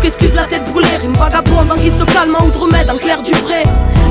Excuse la tête brûlée, rime vagabonde en guise de calme, ou de remède en clair du vrai.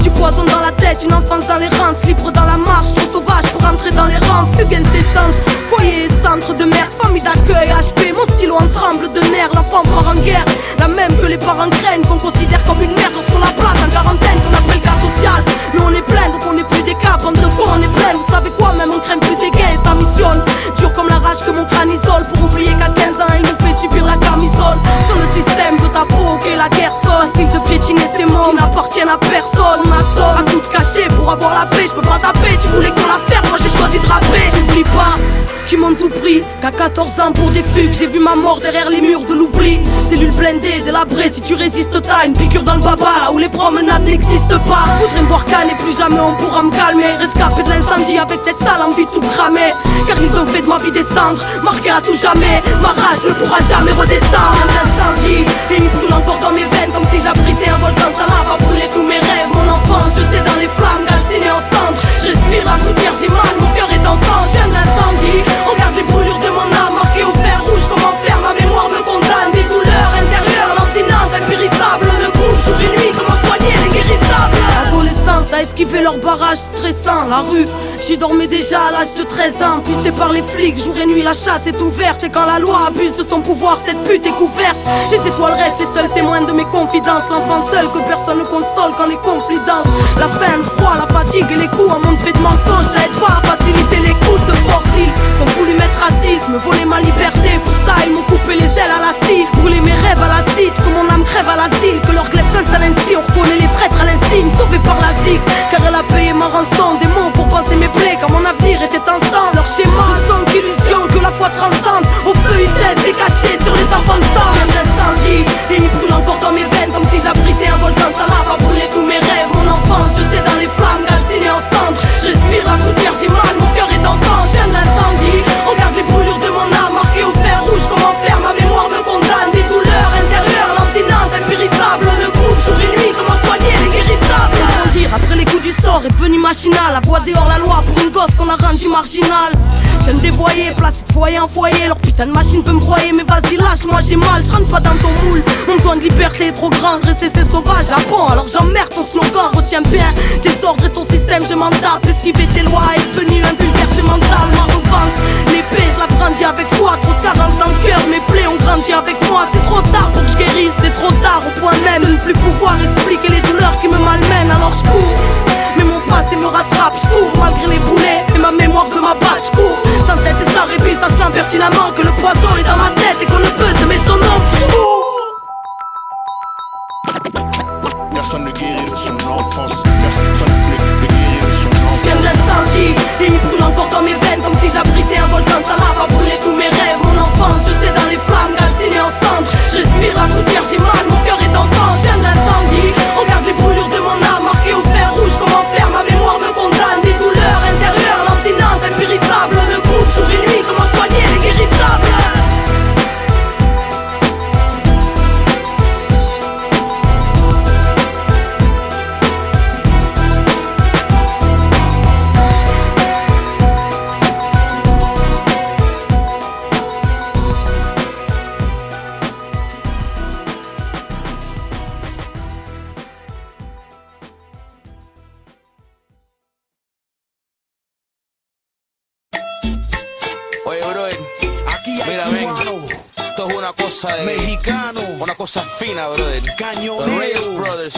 Du poison dans la tête, une enfance dans les reins, libre dans la marche, trop sauvage pour entrer dans les rangs. Fugue incessante, foyer et centre de merde, famille d'accueil, HP, mon stylo en tremble de nerfs. L'enfant part en guerre, la même que les parents craignent, qu'on considère comme une merde sur la place en quarantaine, qu'on appelle cas social. Mais on est plein, donc on n'est plus des cas, bande de cons, on est plein. Vous savez quoi, même on craint plus des gains, ça missionne. Dur comme la rage que mon crâne isole, pour oublier qu'à 15 ans il nous fait subir la camisole. Sur le système veut ta peau, ok la guerre sonne. Facile de piétiner ces mots qui n'appartiennent à personne. On assomme à tout cacher pour avoir la paix. Je peux pas taper, tu voulais qu'on la faire, moi j'ai choisi de rapper. J'oublie pas qui m'ont tout pris, qu'à 14 ans pour des fugues j'ai vu ma mort derrière les murs de l'oubli. Cellule blindée, délabrée, si tu résistes t'as une piqûre dans le baba, là où les promenades n'existent pas. Faudrait me voir canner, plus jamais on pourra me calmer. Rescapé de l'incendie avec cette sale envie de tout cramer. Car ils ont fait de ma vie des cendres, marqué à tout jamais. Ma rage ne pourra jamais redescendre. L'incendie, et il brûle encore dans mes veines, comme si j'abritais un volcan. Ça lave à brûler tous mes rêves. Mon enfance jeté dans les flammes, calciné en cendres. Je respire la poussière, j'ai mal, mon cœur est en sang. Je viens de l'incendie. Regarde les brûlures de mon âme marquées au fer rouge. Comment faire, ma mémoire me condamne. Des douleurs intérieures, lancinantes, impérissables. Le coup, jour et nuit, comment soigner les guérissables. Adolescence, à esquiver leurs barrages stressants. La rue, j'y dormais déjà à l'âge de 13 ans. Pisté par les flics, jour et nuit la chasse est ouverte. Et quand la loi abuse de son pouvoir, cette pute est couverte. Les étoiles restent les seuls témoins de mes confidences. L'enfant seul que personne ne console quand les conflits dansent. La faim, le froid, la fatigue et les coups, un monde fait de mensonges. Ça aide pas à faciliter les coups de force. Ils sont voulu mettre racisme, voler ma liberté. Pour ça ils m'ont coupé les ailes à la scie, brûlé mes rêves à l'acide, que mon âme crève à l'asile. Que leur glaive s'installe ainsi, on reconnaît les traîtres à l'insigne. Sauvés par la zig, car elle a payé ma rançon. Des mots pour penser mes plaies, quand mon avenir était ensemble. Leur schéma sont qu'illusion, que la foi transcende. Au feu ils testent et cachés sur les enfants de sang. Viens d'incendie, et il brûle encore dans mes veines, comme si j'abritais un volcan. Ça lave à brûler tous mes rêves. Mon enfance jeté dans les flammes, calciné en cendres. Je respire la poussière, j'ai mal, mon cœur est en sang. Je viens de l'incendie, regarde les brûlures de mon âme marquées au fer rouge. Comment faire, ma mémoire me condamne. Des douleurs intérieures, lancinantes, impérissables. Le groupe, jour et nuit, comment soigner les guérissables. Dire, après les coups du sort est devenu machinal. La voix dehors la loi pour une gosse qu'on a rendu marginal. Je viens de dévoyer, placé de foyer en foyer. Leur putain de machine veut me broyer, mais vas-y lâche, moi j'ai mal, je rentre pas dans ton moule. Mon besoin de liberté est trop grand, dresser c'est sauvage. Ah bon, alors j'emmerde ton slogan, retiens bien tes ordres et ton système, je m'en tape. Esquiver tes lois est devenu un vulgaire, j'ai mental. Ma revanche, l'épée je la brandis avec foi. Trop de carence dans le cœur, mes plaies ont grandi avec moi. C'est trop tard pour que je guérisse, c'est trop tard au point même de ne plus pouvoir expliquer les douleurs qui me malmènent. Alors je cours, mais mon passé me rattrape. Je cours malgré les boulets, et ma mémoire veut ma balle. Je cours sans cesse et sans répit, sachant pertinemment que le poison est dans ma tête et qu'on ne peut semer son nom. Je cours. Personne ne guérit de son enfance. Personne ne guérit de son enfance. Je viens de l'incendie, et il brûle encore dans mes veines, comme si j'abritais un volcan. Ça lave à brûler tous mes rêves. Mon enfance jeté dans les flammes, calciné en cendres. Je respire la poussière, j'ai mal, mon cœur est en sang. Je viens de l'incendie, regarde les brûlures de mon âme marquées au fer rouge. Comment faire, ma mémoire me condamne. Des douleurs intérieures, lancinantes, impérissables. Le groupe, jour et nuit, comment soigner les guérissables. Oye, brother, aquí mira, ven, esto es una cosa de mexicano, una cosa fina, brother. Cañonero, The Reyes Brothers,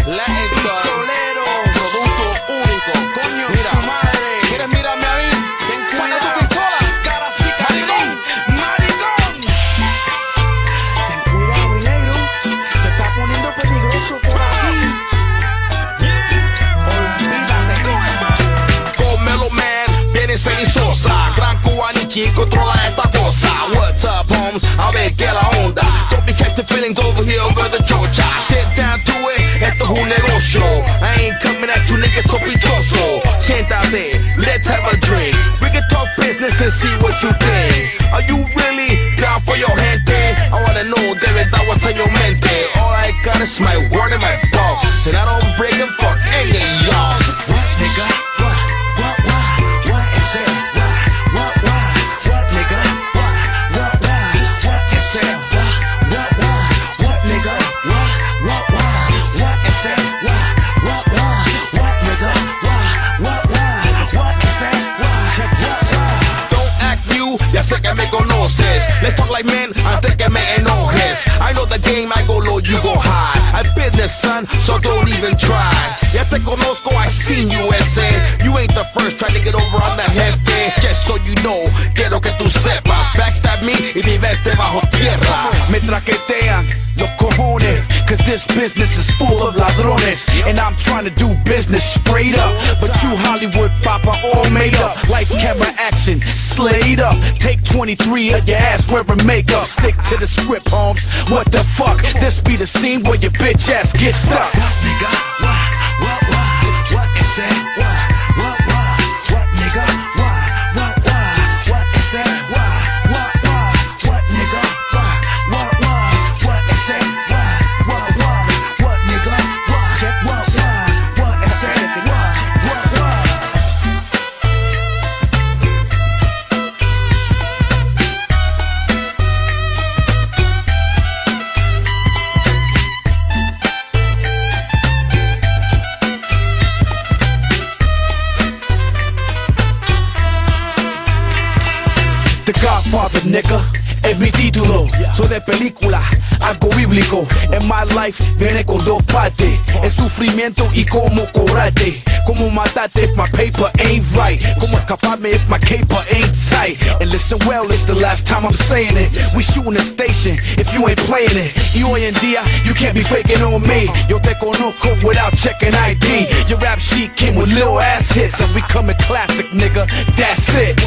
Latin Tolero, producto único. Coño, mira, su madre. ¿Quieres mirarme a mí? Saca tu pistola, cara así, maricón, maricón. Ten cuidado, mi negro, se está poniendo peligroso por aquí. Olvídate. Pomelo Man, viene Sosa, gran cubanichi, controla esta cosa. What's up, homes? A ver qué la onda. Don't be catching feelings over here over the chocha. Get down to it, esto es un negocio. I ain't coming at you niggas sospechoso. Siéntate, let's have a drink. We can talk business and see what you think. Are you really down for your gente? I wanna know, de verdad, what's on your mente. All I got is my word and my boss, and I don't break them. sé que me conoces. Let's talk like men, antes que me enojes. I know the game, I go low, you go high. I business, son, so don't even try. Ya te conozco, I seen you ese. You ain't the first trying to get over on the jefe. Just so you know, quiero que tú sepas. Backstab me y vives debajo tierra. Me traquetean los cojones, cause this business is full of ladrones. And I'm trying to do business straight up, but you Hollywood papa all made up. Lights, camera, action, slayed up. Take 23 of your ass wearing makeup. Stick to the script, Holmes. What the fuck? This be the scene where your bitch ass gets stuck. Nigga, what is that? What, nigga? What is that? What, nigga? What is that? What, nigga? What is that? The Godfather, nigga, es mi título. Soy de película, algo bíblico. En my life viene con dos partes: el sufrimiento y cómo cobrarte. Cómo matarte if my paper ain't right. Cómo escaparme if my caper ain't tight. And listen well, it's the last time I'm saying it. We shooting a station if you ain't playing it. Y hoy en día, you can't be faking on me. Yo te conozco without checking ID. Your rap sheet came with little ass hits. And we coming classic, nigga, that's it.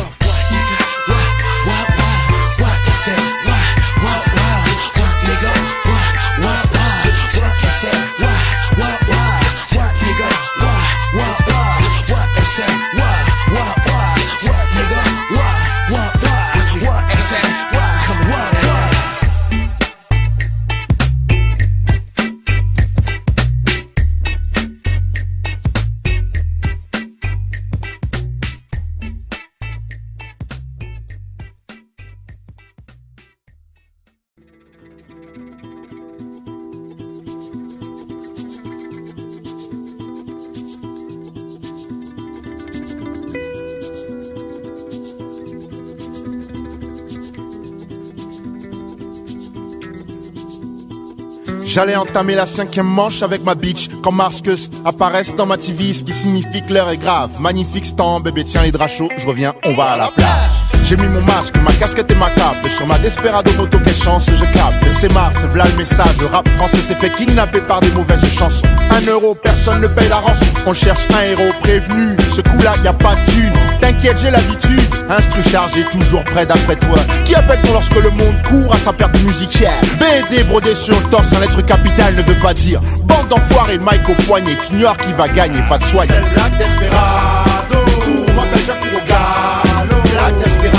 J'allais entamer la 5e manche avec ma bitch quand Marscus apparaissent dans ma TV, ce qui signifie que l'heure est grave. Magnifique stand, bébé tiens les draps chauds, je reviens, on va à la plage. J'ai mis mon masque, ma casquette et ma cape, et sur ma Desperado moto quelle chance je capte. C'est Mars, v'là le message, le rap français s'est fait kidnapper par des mauvaises chansons. 1 euro, personne ne paye la rançon, on cherche un héros prévenu, ce coup-là y a pas de thune. T'inquiète, j'ai l'habitude, instru chargé, toujours près d'après toi. Qui appelle-t-on lorsque le monde court à sa perte musicière? BD brodé sur le torse, un lettre capitale ne veut pas dire bande d'enfoirés, Mike au poignet, t'ignores qui va gagner, pas de soigner. C'est le Black Desperado, on m'appelle Jacques Rogalo, Black Desperado.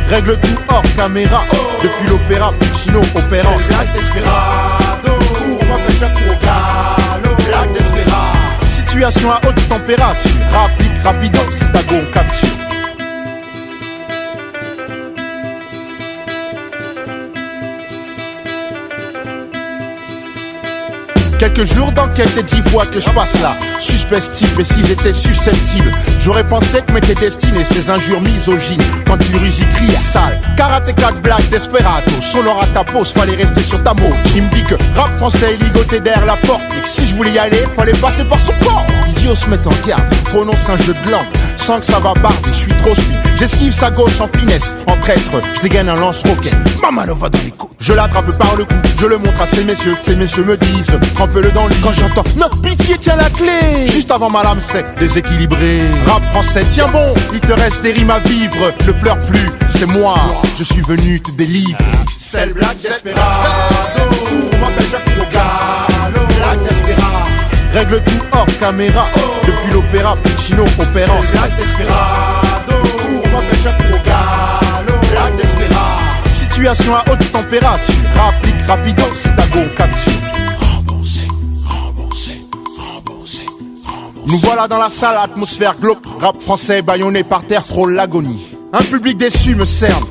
Règle tout hors caméra, depuis l'opéra Puccino opérant. C'est Black Desperado, on m'appelle Jacques Rogalo, Black Desperado. Situation à haute température, rapide, rapido, c'est ta go, on capture. Quelques jours d'enquête et 10 fois que je passe là. Suspect type, et si j'étais susceptible, j'aurais pensé que m'étaient destinées ces injures misogynes. Quand il rugit, crie sale. Karatéka Black Desperado, sonore à ta pose, fallait rester sur ta mot. Il me dit que rap français est ligoté derrière la porte, et que si je voulais y aller, fallait passer par son corps. Idiot se met en garde, prononce un jeu de langue, sans que ça va barder, je suis trop speed. J'esquive sa gauche en finesse, en traître, je dégaine un lance-roquette. Mamanova dans les côtes. Je l'attrape par le cou, je le montre à ces messieurs me disent, trempe-le dans lui. Quand j'entends, non, pitié, tiens la clé. Juste avant ma lame sec, déséquilibré. Rap français, tiens bon, il te reste des rimes à vivre. Ne pleure plus, c'est moi, je suis venu te délivrer. C'est le Black Desperado, on m'appelle Jacques Rogalo, Black Desperado. Règle tout hors caméra, depuis l'opéra Puccino opérant. C'est Black Desperado, on m'appelle Jacques Rogalo, Black Desperado. Situation à haute température, rapide, rapido, c'est ta go, on capture. Nous voilà dans la salle, atmosphère glauque, rap français bâillonné par terre frôle l'agonie. Un public déçu me cerne,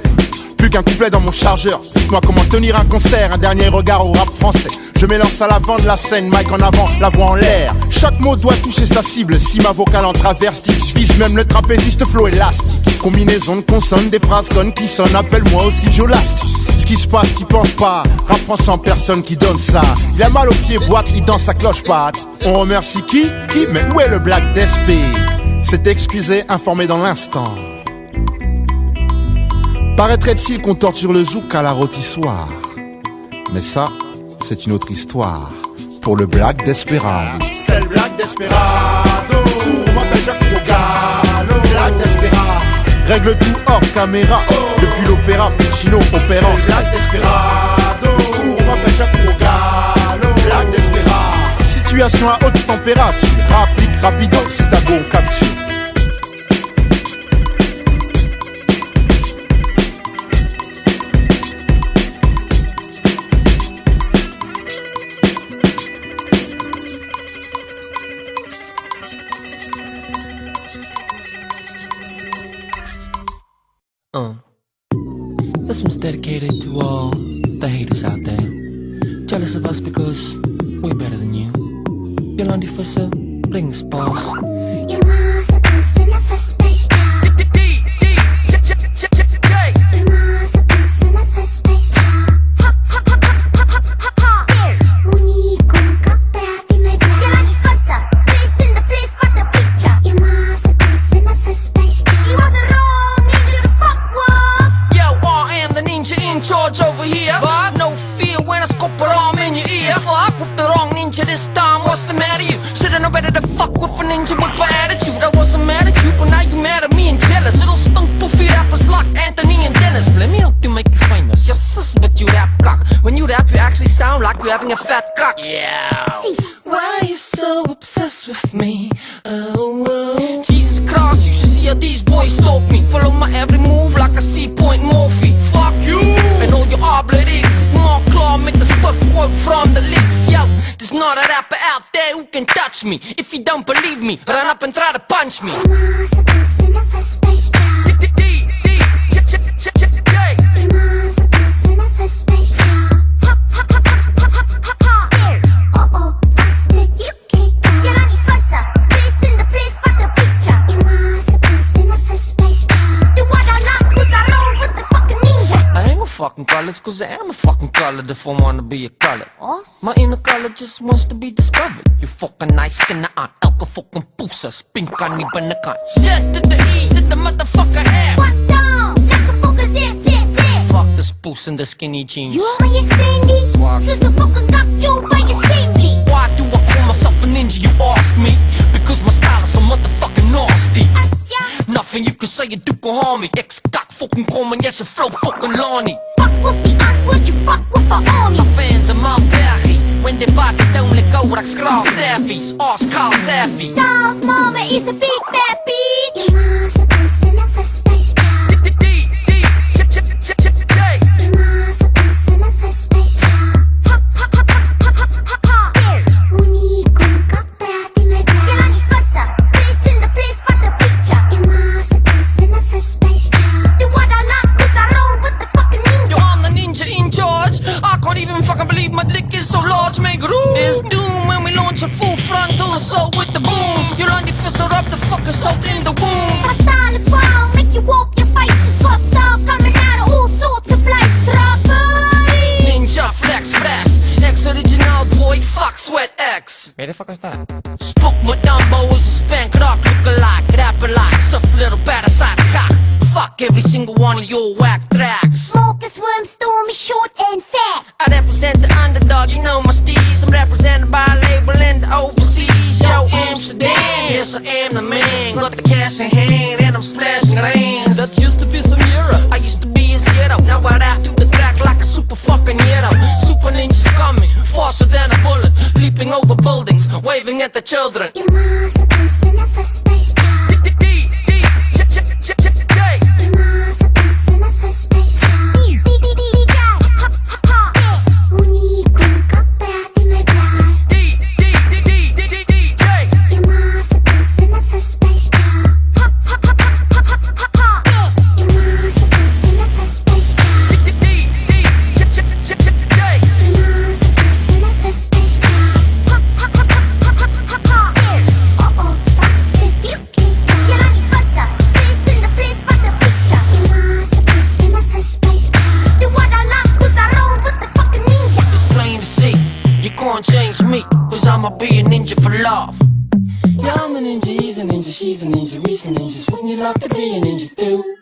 Plus qu'un couplet dans mon chargeur. Dites-moi comment tenir un concert, un dernier regard au rap français. Je m'élance à l'avant de la scène, mic en avant, la voix en l'air. Chaque mot doit toucher sa cible, si ma vocale en traverse, je vise même le trapéziste flow élastique. Combinaison de consonnes, des phrases connes qui sonnent, appelle-moi aussi Joe Lastus. Ce qui se passe, t'y penses pas, rap français en personne qui donne ça. Il a mal aux pieds, boite, il danse sa cloche-patte. On remercie qui? Mais où est le Black Despé? C'est excusé, informé dans l'instant. Paraîtrait-il qu'on torture le zouk à la rôtissoire? Mais ça, c'est une autre histoire. Pour le Black Desperado. C'est le Black Desperado. On m'appelle Jacques Rogalo. Black Desperado. Règle tout hors caméra. Depuis l'opéra, Puccino, opérance. Black Desperado. On m'appelle Jacques Rogalo. Black Desperado. Situation à haute température. Rapplique rapido, c'est à go on capture. This one's dedicated to all the haters out there. Jealous of us because we're better than you. Yolandi Fussa, bring the sparks. You must have seen the first space job. You must have seen the first space job. Unikum kapperati may blood. Yolandi Fussa, place in the place for the picture. You must have seen the first space job. He wasn't wrong, ninja the fuck was. Yo, I am the ninja in charge over here. But no fear when I scope it arm in your ear. Fuck with the wrong ninja this time, what's the matter you? Should've known better to fuck with a ninja with an attitude. I wasn't mad at you, but now you mad at me and jealous. Little stunk poofy rappers like Anthony and Dennis. Let me help you make you famous. Your sis, but you rap cock. When you rap, you actually sound like you're having a fat cock. Yeah. Why are you so obsessed with me? Oh. Jesus Christ, you should see how these boys stalk me. Follow my every move like a C-point Morphe. Fuck you and all your oblitics. More claw, make the stuff quote from the leaks. Yo, there's not a rapper out there who can touch me. If you don't believe me, run up and try to punch me. You must have seen the first space job. You must have seen the first space job. What's the UK guy? Yolandi Fussa, place in the place for the picture. You must have seen the first space job. Do what I like, cause I roll with the fucking ninja. I ain't gonna fucking colors, cause I am a fucking color if I wanna be a color. My inner color just wants to be discovered. You fucking nice skin na aan, elke fucking poesa, spin kan nie binnekant. Z to the E to the motherfucker F. What the? Lekker fokken zit. Fuck this poes in the skinny jeans. You are je skinny. Zus de fucking kakjoe bij je simply. Why do I call myself a ninja, you ask me? Because my style is so motherfucking nasty. Nothing you can say, you do can harm me. Ex-kak fucking komen, yes, een flow fucking Lonnie. Fuck with the antwoord, you fuck with the army. My fans are my bergie. When they buy it, don't let go, like scraal staffies. Ask Carl Saffy. Charles mama is a big fat bitch. You must have seen the first space job. You must have seen the first space job. Unikum kapperati may blood. Yolandi Fussa, place in the place for the picture. You must have seen the first space job. Do what I like, cause I roll with the fucking ninja. Yo, I'm the ninja in charge. I can't even fucking believe my dick is so large. Make room. There's doom when we launch a full frontal assault with the boom. Yolandi Fussa up the fucking salt in the womb. My style is wild, make you walk your faces. Got style coming out of all sorts of places. Rapper. Ninja flex flex. Ex-original boy, fuck sweat X. Weet je fuck is dat? Spook my Dumbo is a spank rock look-alike. Rapper like, soft little parasite cock. Fuck every single one of your whack tracks. Smoke a worm, stormy, short and fat. I represent the underdog, you know my steez. I'm represented by a label in the overseas. Yo, Amsterdam, yes I am the man. Got the cash in hand and I'm splashing lanes. That used to be some euro. I used to be a zero. Now I rap to the track like a super fucking hero. Super ninjas coming, faster than a bullet. Leaping over buildings, waving at the children. You must have seen the first space job. You must have seen the first space job. Unikum kapperati may blood. You must have seen the first space job. You must have seen the first space job. Yeah, I'm a ninja, he's a ninja, she's a ninja, we's a ninja. Swing it like a day, a ninja do.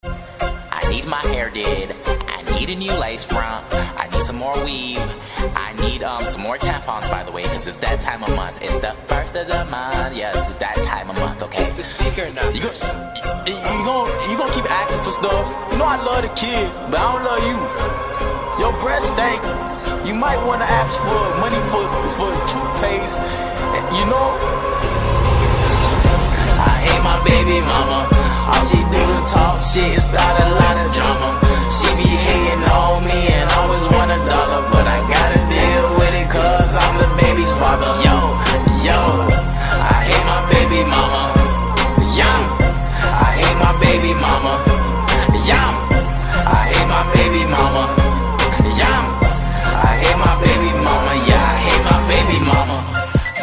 I need my hair did. I need a new lace front. I need some more weave. I need some more tampons, by the way, because it's that time of month. It's the first of the month. Yeah, it's that time of month, okay? It's the speaker now. You gonna keep asking for stuff. You know I love the kid, but I don't love you. Your breath stink. You might want to ask for money for toothpaste. You know? I hate my baby mama. All she do is talk shit and start a lot of drama. She be hating on me and always want $1, but I gotta deal with it 'cause I'm the baby's father. Yo, I hate my baby mama. I hate my baby mama. I hate my baby mama. I hate my baby mama. Yeah, I hate my baby mama.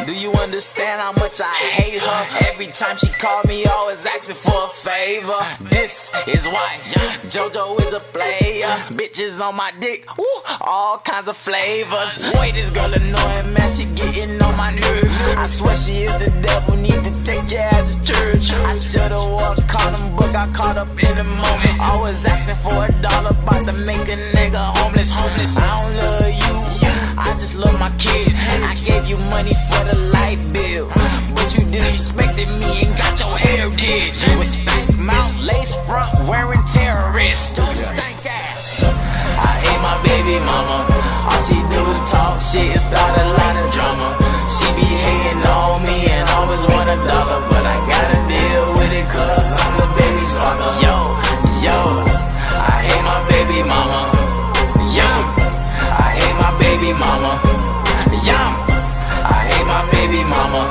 Do you understand how much I hate her? Every time she call me, always asking for a favor. This is why JoJo is a player. Bitches on my dick, woo, all kinds of flavors. Boy, this girl annoying, man, she getting on my nerves. I swear she is the devil, need to take your ass to church. I should've wore a condom, but got caught up in the moment. Always asking for $1, about to make a nigga homeless. I don't love you, I just love my kid. I gave you money for the light bill, but you disrespected me and got your hair did. You a stank mouth, lace front, wearing terrorist. You stank ass. I hate my baby mama. All she do is talk shit and start a lot of drama. She be hating on me and always want $1, but I gotta deal with it 'cause I'm the baby's father. Yo, I hate my baby mama. I hate my baby mama. I hate my baby mama.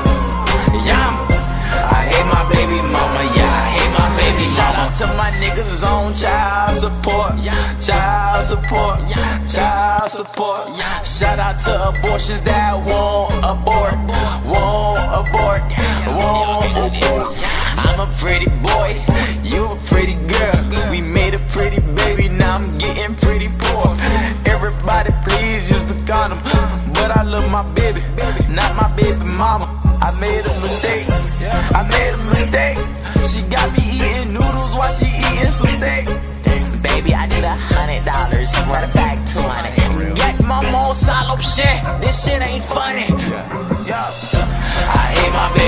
I hate my baby mama. Yeah, I hate my baby mama. Shout out to my niggas on child support. Child support. Child support. Shout out to abortions that won't abort. Won't abort. Won't abort. I'm a pretty boy, you a pretty girl. We made a pretty baby, now I'm getting pretty poor. Everybody please use the condom, but I love my baby, not my baby mama. I made a mistake, She got me eating noodles while she eating some steak. Baby, I need $100, run it back 200. Get my more salop shit, this shit ain't funny. I hate my baby